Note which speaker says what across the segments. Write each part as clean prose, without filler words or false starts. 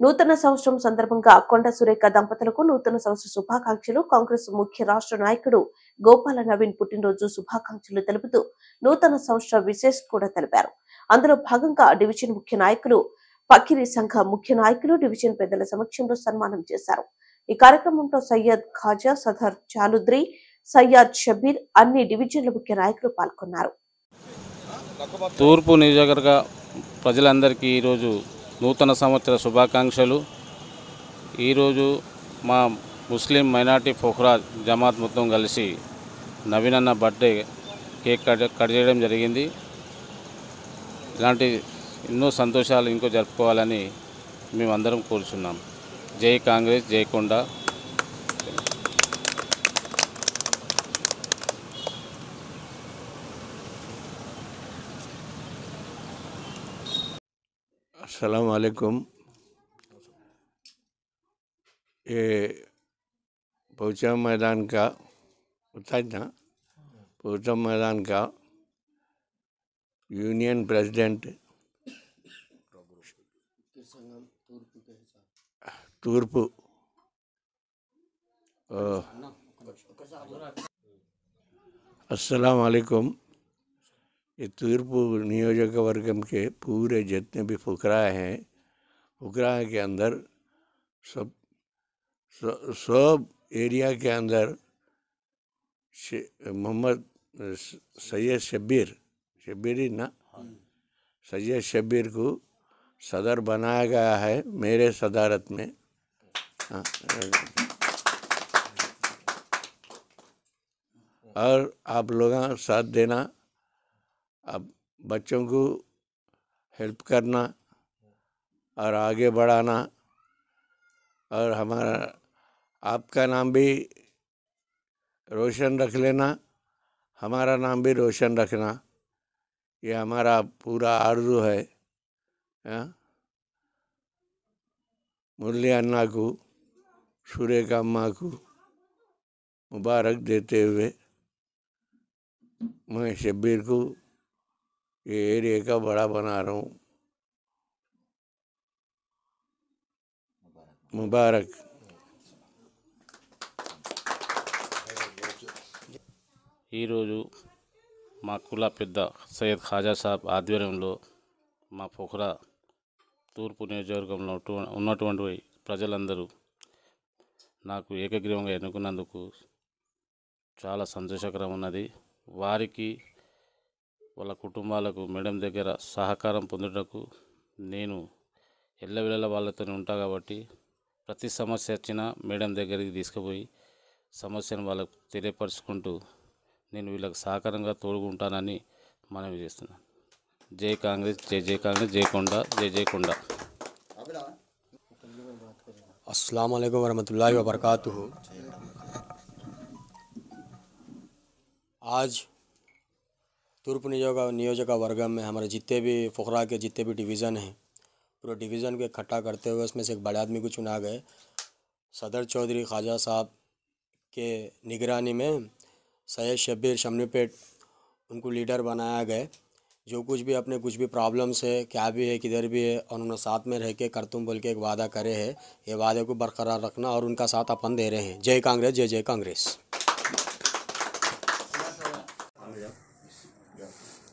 Speaker 1: నూతన సంవత్సరం సందర్భంగా కొండ సురేఖ దంపతులకు నూతన సంవత్సర శుభాకాంక్షలు. కాంగ్రెస్ ముఖ్య రాష్ట్ర నాయకుడు గోపాల నవీన్ పుట్టినరోజు శుభాకాంక్షలు తెలుపుతూ నూతన సంవత్సర విశేష్ కూడా తెలిపారు. అందులో భాగంగా డివిజన్ ముఖ్య నాయకులు, ఫకీరీ సంఘ ముఖ్య నాయకులు డివిజన్ పెద్దల సమక్షంలో సన్మానం చేశారు. ఈ కార్యక్రమంలో సయ్యద్ ఖాజా, సదర్ చాలుద్రి, సయ్యద్ షబీర్, అన్ని డివిజన్ల ముఖ్య నాయకులు పాల్గొన్నారు.
Speaker 2: తూర్పు నియోజకవర్గ ప్రజలందరికీ ఈరోజు నూతన సంవత్సర శుభాకాంక్షలు. ఈరోజు మా ముస్లిం మైనార్టీ ఫోఖ్రా జమాత్ మొత్తం కలిసి నవీన్ అన్న బర్త్డే కేక్ కట్ చేయడం జరిగింది. ఇలాంటి ఎన్నో సంతోషాలు ఇంకో జరుపుకోవాలని మేమందరం కోరుచున్నాం. జై కాంగ్రెస్, జై కొండ.
Speaker 3: अस्सलाम वालेकुम। ये पहुँचा मैदान का पहुँचा मैदान का यूनियन प्रेसिडेंट तूर्पु अस्सलाम वालेकुम। ये तूर्पु नियोजकवर्गम के पूरे जितने भी फुकरा हैं, फुकरा के अंदर सब एरिया के अंदर मोहम्मद सैयद शब्बीर को सदर बनाया गया है मेरे सदारत में। और आप लोग साथ देना, अब बच्चों को हेल्प करना और आगे बढ़ाना, और हमारा आपका नाम भी रोशन रख लेना, हमारा नाम भी रोशन रखना। ये हमारा पूरा आरज़ू है। मुरली अन्ना को, सुरेखा अम्मा को मुबारक देते हुए मैं शब्बीर को ये एरिया का बड़ा बना रहा हूँ। मुबारक।
Speaker 2: ఈరోజు మా కుల పెద్ద సయ్యద్ ఖాజా సాబ్ ఆధ్వర్యంలో మా ఫోఖ్రా తూర్పు నియోజకవర్గంలో ఉన్నటువంటి ప్రజలందరూ నాకు ఏకగ్రీవంగా ఎన్నుకున్నందుకు చాలా సంతోషకరం ఉన్నది. వారికి వాళ్ళ కుటుంబాలకు మేడం దగ్గర సహకారం పొందుటకు నేను ఎల్లవేళలా వాళ్ళతో ఉంటా కాబట్టి ప్రతి సమస్య వచ్చినా మేడం దగ్గరికి తీసుకుపోయి సమస్యను వాళ్ళకు తెలియపరుచుకుంటూ నేను వీళ్ళకి సహకారంగా తోడుకుంటానని మనవి చేస్తున్నాను. జై కాంగ్రెస్, జై జై కాంగ్రెస్, జై కొండ, జై జై కొండ.
Speaker 4: अस्सलाम वालेकुम वरहमतुल्लाहि वबरकातुहू। आज तूर्प नियोजकवर्गम में हमारे जितने भी फुकरा के जितने भी डिवीज़न हैं, पूरे डिवीज़न को इकट्ठा करते हुए उसमें से एक बड़े आदमी को चुना गए। सदर चौधरी ख्वाजा साहब के निगरानी में सैयद शब्बीर शमनीपेट उनको लीडर बनाया गया। जो कुछ भी अपने कुछ भी प्रॉब्लम्स है, क्या भी है, किधर भी है, और उन्होंने साथ में रह के करतूम बोल के एक वादा करे है। ये वादे को बरकरार रखना और उनका साथ अपन दे रहे हैं। जय कांग्रेस, जय जय कांग्रेस।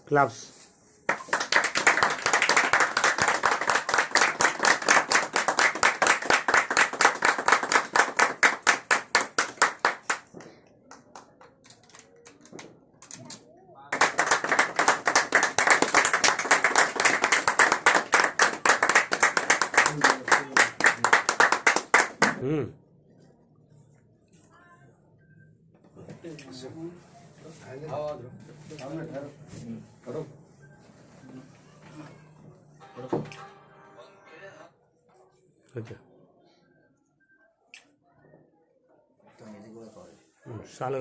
Speaker 5: क्लब्स अच्छा साल